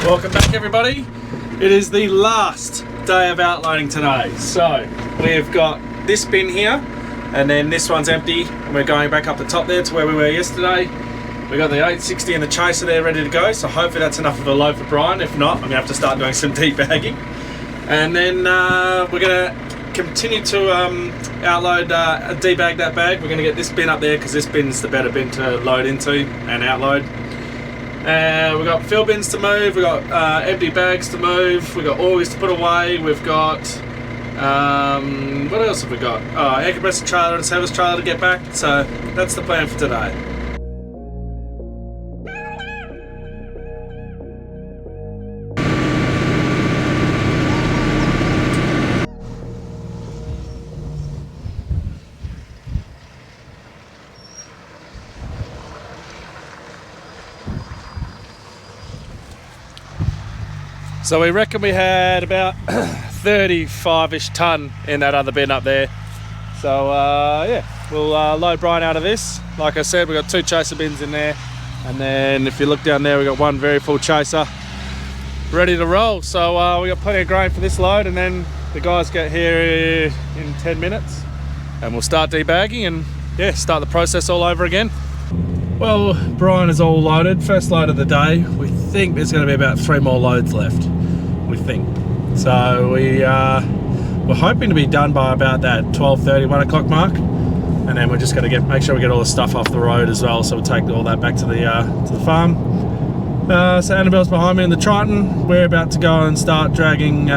Welcome back, everybody. It is the last day of outloading today. So we've got this bin here, and then this one's empty, and we're going back up the top there to where we were yesterday. We got the 860 and the chaser there ready to go, so hopefully that's enough of a load for Brian. If not, I'm gonna have to start doing some debagging. And then we're gonna continue to outload, debag that bag. We're gonna get this bin up there because this bin's the better bin to load into and outload. We've got fill bins to move, we've got empty bags to move, we've got augers to put away, we've got, what else have we got? Air compressor trailer and service trailer to get back, so that's the plan for today. So we reckon we had about 35-ish tonne in that other bin up there. So yeah, we'll load Brian out of this. Like I said, we've got 2 chaser bins in there. And then if you look down there, we've got 1 very full chaser ready to roll. So we got plenty of grain for this load, and then the guys get here in 10 minutes. And we'll start debagging and yeah, start the process all over again. Well, Brian is all loaded. First load of the day. We think there's going to be about 3 more loads left. We think. So we're hoping to be done by about that 12:30, 1 o'clock mark, and then we're just going to make sure we get all the stuff off the road as well. So we'll take all that back to the farm. So Annabelle's behind me in the Triton. We're about to go and start dragging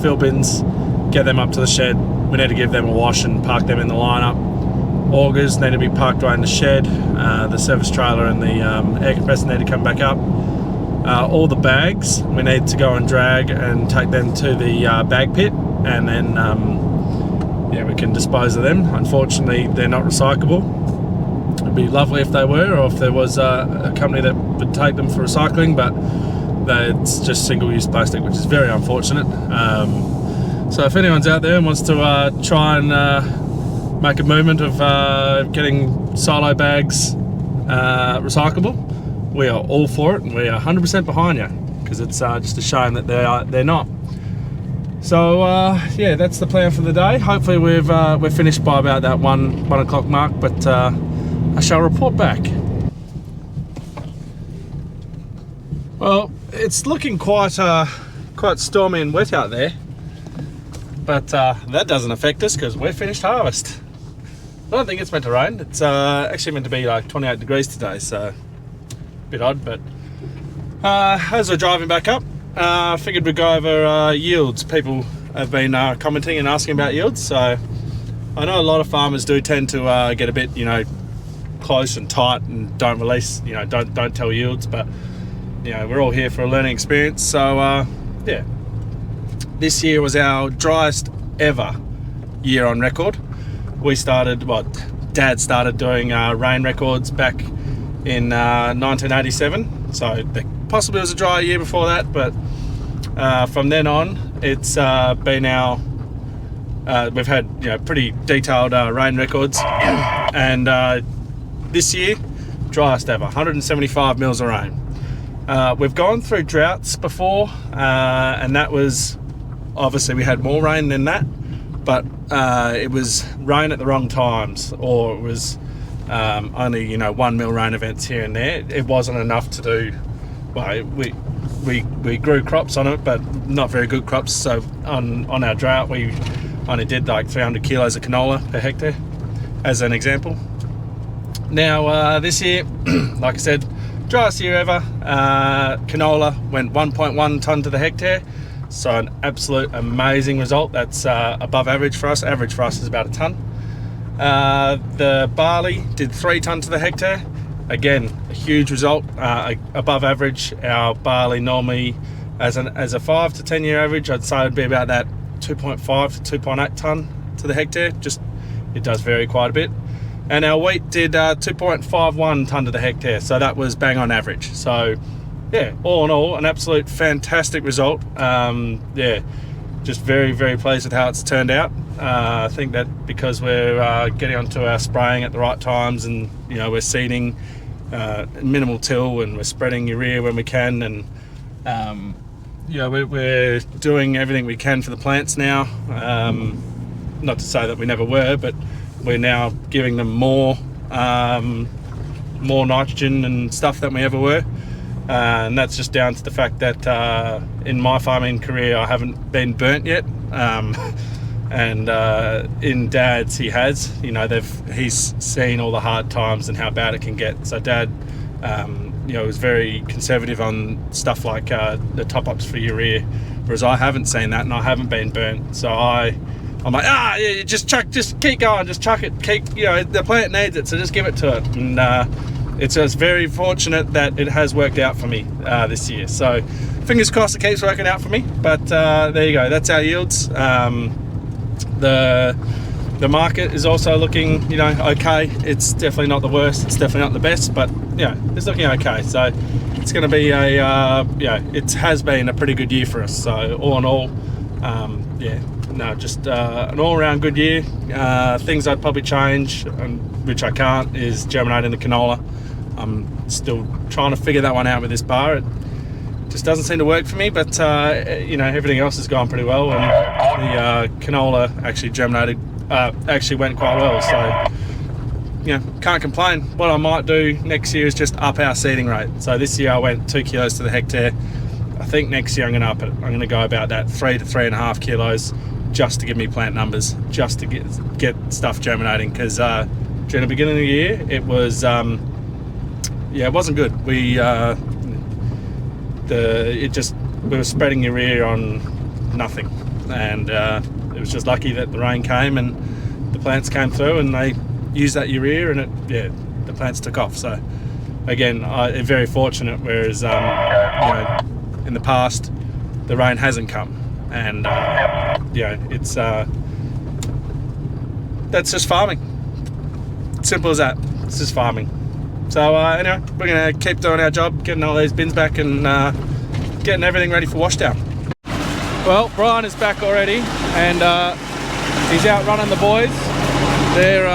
fill bins, get them up to the shed. We need to give them a wash and park them in the lineup. Augers need to be parked right in the shed. The service trailer and the air compressor need to come back up. All the bags we need to go and drag and take them to the bag pit, and then yeah, we can dispose of them. Unfortunately, they're not recyclable. It'd be lovely if they were, or if there was a company that would take them for recycling, but it's just single-use plastic, which is very unfortunate. So if anyone's out there and wants to try and make a movement of getting silo bags recyclable, we are all for it, and we are 100% behind you, because it's just a shame that they're not. So yeah, that's the plan for the day. Hopefully we're finished by about that 1 o'clock mark, but I shall report back. Well, it's looking quite stormy and wet out there, but that doesn't affect us because we're finished harvest. I don't think it's meant to rain. It's actually meant to be like 28 degrees today, so a bit odd. But as we're driving back up, I figured we'd go over yields. People have been commenting and asking about yields, so I know a lot of farmers do tend to get a bit, close and tight and don't release, don't tell yields, but we're all here for a learning experience. So yeah, this year was our driest ever year on record. We started, Dad started doing rain records back in 1987, so there possibly was a dry year before that, but from then on it's been we've had pretty detailed rain records, and this year driest ever, 175 mils of rain. We've gone through droughts before, and that was obviously we had more rain than that, but it was rain at the wrong times, or it was only 1 mil rain events here and there. It wasn't enough to do. Well, we grew crops on it, but not very good crops. So on our drought, we only did like 300 kilos of canola per hectare, as an example. Now this year, like I said, driest year ever. Canola went 1.1 tonne to the hectare. So an absolute amazing result. That's above average for us. Average for us is about a tonne. The barley did 3 tonne to the hectare. Again, a huge result, above average. Our barley normally, as a 5 to 10 year average, I'd say it'd be about that 2.5 to 2.8 tonne to the hectare. Just, it does vary quite a bit. And our wheat did 2.51 tonne to the hectare. So that was bang on average. So yeah, all in all, an absolute fantastic result. Yeah, just very, very pleased with how it's turned out. I think that because we're getting onto our spraying at the right times, and we're seeding minimal till, and we're spreading urea when we can, and You know, we're doing everything we can for the plants now. Not to say that we never were, but we're now giving them more nitrogen and stuff than we ever were. And that's just down to the fact that in my farming career I haven't been burnt yet, and in Dad's he has. You know, he's seen all the hard times and how bad it can get. So Dad, you know, was very conservative on stuff like the top-ups for urea, whereas I haven't seen that and I haven't been burnt. So I'm like, yeah, just keep going, just chuck it, you know, the plant needs it, so just give it to it. And it's just very fortunate that it has worked out for me this year. So fingers crossed it keeps working out for me. But there you go, that's our yields. The market is also looking, you know, okay. It's definitely not the worst, it's definitely not the best, but you know, it's looking okay. So it's going to be it has been a pretty good year for us. So all in all, just an all-around good year. Things I'd probably change, which I can't, is germinating the canola. I'm still trying to figure that one out with this bar. It just doesn't seem to work for me, but you know, everything else has gone pretty well, and the canola actually germinated, actually went quite well. So you know, can't complain. What I might do next year is just up our seeding rate. So this year I went 2 kilos to the hectare. I think next year I'm going to up it. I'm going to go about that 3 to 3.5 kilos, just to give me plant numbers, just to get stuff germinating. Because during the beginning of the year, it was it wasn't good. We were spreading urea on nothing, and it was just lucky that the rain came and the plants came through and they used that urea, and the plants took off. So again, very fortunate. Whereas you know, in the past, the rain hasn't come, and it's that's just farming. Simple as that. It's just farming. So anyway, we're going to keep doing our job, getting all these bins back and getting everything ready for washdown. Well, Brian is back already, and he's out running the boys. They're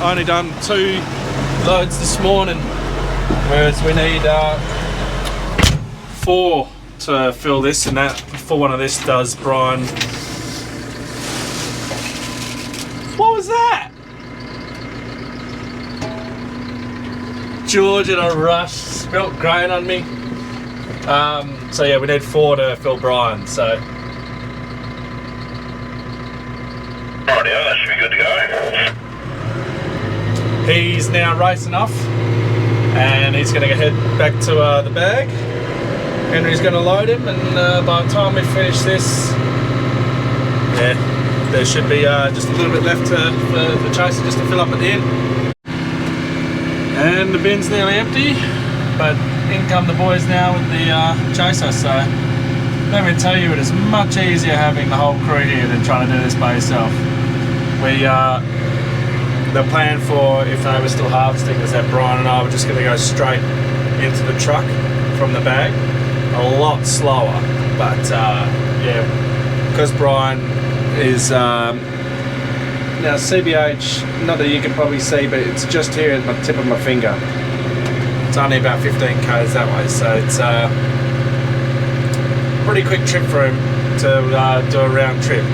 only done 2 loads this morning, whereas we need 4 to fill this, and that for one of this does Brian. What was that? George in a rush spilt grain on me. So yeah, we need 4 to fill Brian. So rightio, that should be good to go. he's now racing off, and he's going to head back to the bag. Henry's going to load him, and by the time we finish this, there should be just a little bit left for the chaser just to fill up at the end. And the bin's nearly empty, but in come the boys now with the chaser. So let me tell you, it is much easier having the whole crew here than trying to do this by yourself. The plan for, if they were still harvesting, was that Brian and I were just going to go straight into the truck from the bag. A lot slower, but because Brian is now CBH, not that you can probably see, but it's just here at the tip of my finger. It's only about 15 k's that way, so it's a pretty quick trip for him to do a round trip.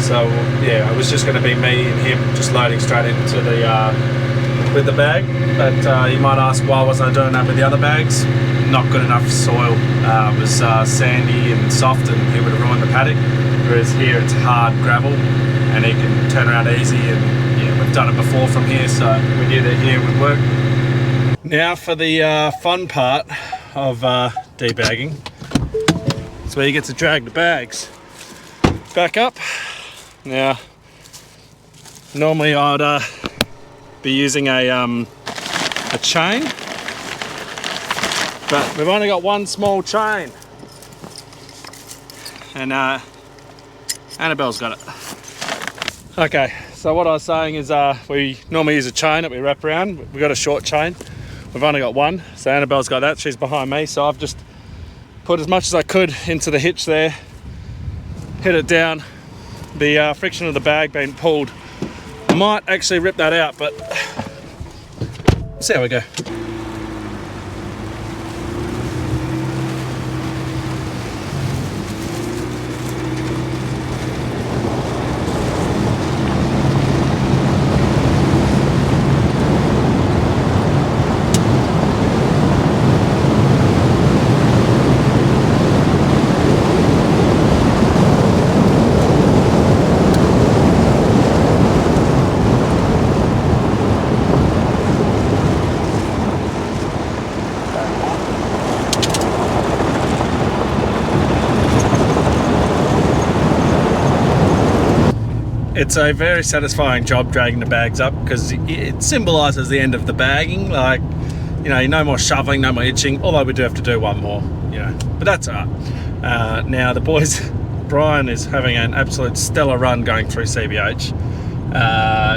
So yeah, it was just going to be me and him just loading straight into the with the bag. But you might ask, why wasn't I doing that with the other bags? Not good enough soil. It was sandy and soft, and it would have ruined the paddock. Whereas here it's hard gravel, and he can turn around easy, and yeah, we've done it before from here, so we knew that here would work. Now for the fun part of debagging. It's where you get to drag the bags back up. Now, normally I'd be using a chain, but we've only got one small chain, and Annabelle's got it. Okay, so what I was saying is we normally use a chain that we wrap around. We've got a short chain. We've only got one, so Annabelle's got that. She's behind me, so I've just put as much as I could into the hitch there, hit it down. The friction of the bag being pulled, I might actually rip that out, but see how we go. it's a very satisfying job dragging the bags up, because it symbolises the end of the bagging. Like, you know, no more shoveling, no more itching, although we do have to do one more, you know, but that's all right. Now the boys, Brian is having an absolute stellar run going through CBH.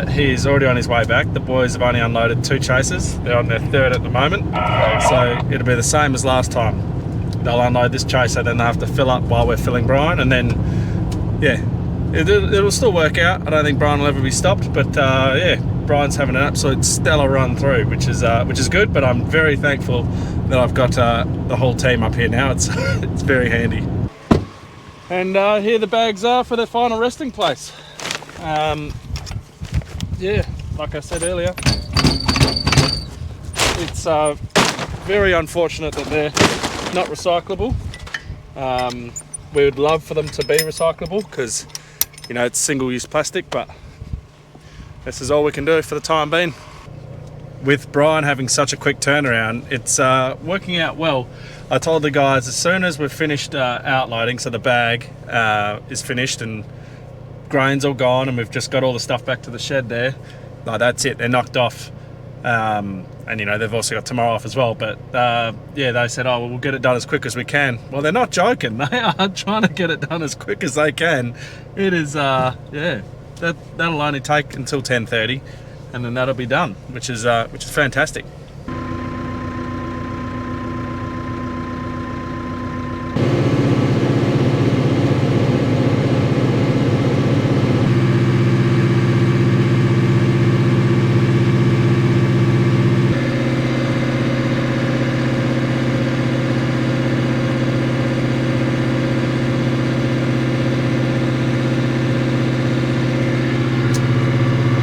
He's already on his way back. The boys have only unloaded 2 chasers. They're on their 3rd at the moment, so it'll be the same as last time. They'll unload this chaser, then they'll have to fill up while we're filling Brian, and then, yeah, it'll still work out. I don't think Brian will ever be stopped, but yeah, Brian's having an absolute stellar run through, which is good. But I'm very thankful that I've got the whole team up here now. It's it's very handy. And here the bags are for their final resting place. Yeah, like I said earlier, it's very unfortunate that they're not recyclable. We would love for them to be recyclable, because, you know, it's single-use plastic, but this is all we can do for the time being. With Brian having such a quick turnaround, it's working out well. I told the guys, as soon as we've finished outloading, so the bag is finished and grain's all gone and we've just got all the stuff back to the shed there, like, that's it, they're knocked off. And, you know, they've also got tomorrow off as well, but yeah, they said, oh, well, we'll get it done as quick as we can. Well, they're not joking. They are trying to get it done as quick as they can. It is, yeah, that'll only take until 10:30, and then that'll be done, which is fantastic.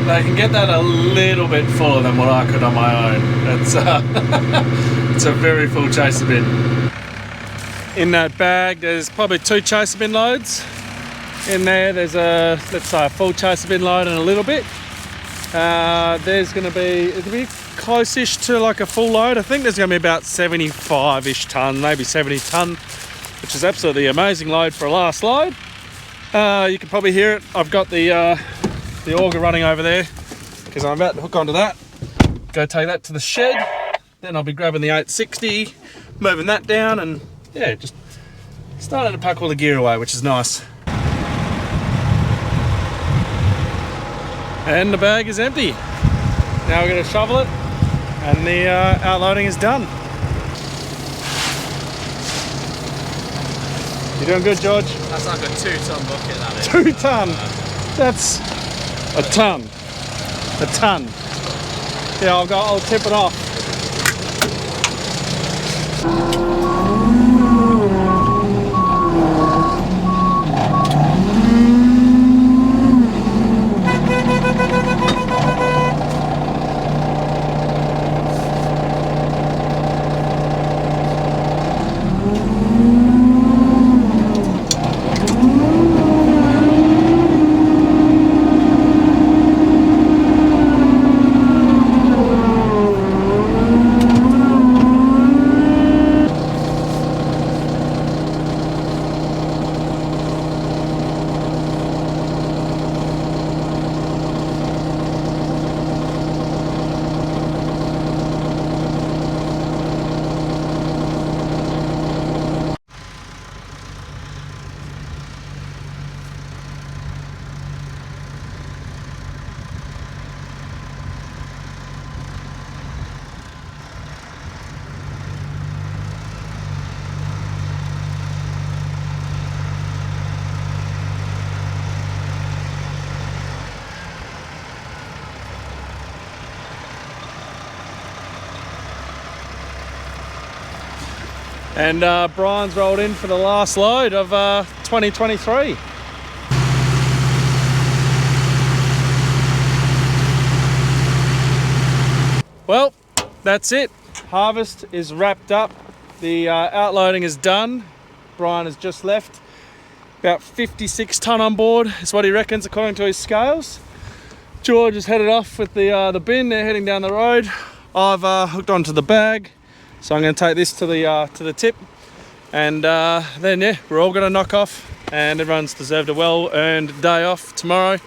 I can get that a little bit fuller than what I could on my own. It's it's a very full chaser bin. In that bag, there's probably 2 chaser bin loads. In there, there's a, let's say, a full chaser bin load and a little bit. There's going to be, it'll be close-ish to like a full load. I think there's going to be about 75-ish tonne, maybe 70 tonne, which is absolutely amazing load for a last load. You can probably hear it. I've got the auger running over there, because I'm about to hook onto that, go take that to the shed, then I'll be grabbing the 860, moving that down, and yeah, just starting to pack all the gear away, which is nice. And the bag is empty. Now we're going to shovel it, and the outloading is done. You're doing good, George. That's like a 2-tonne bucket, that is. 2 tonne. That's a ton. A ton. Yeah, I'll tip it off. And Brian's rolled in for the last load of 2023. Well, that's it. Harvest is wrapped up. The outloading is done. Brian has just left. About 56 tonne on board is what he reckons according to his scales. George has headed off with the bin. They're heading down the road. I've hooked onto the bag. So I'm going to take this to the tip, and then yeah, we're all going to knock off, and everyone's deserved a well-earned day off tomorrow.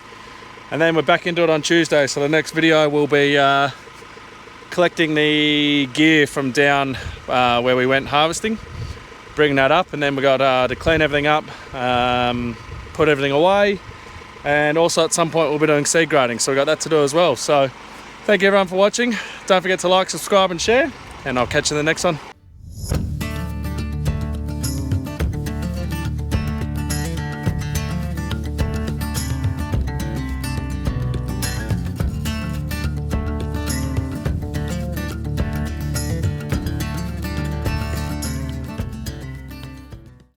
and then we're back into it on Tuesday. So the next video will be collecting the gear from down where we went harvesting, bringing that up, and then we got to clean everything up, put everything away, and also at some point we'll be doing seed grading, so we got that to do as well. So thank you everyone for watching. Don't forget to like, subscribe and share, and I'll catch you in the next one.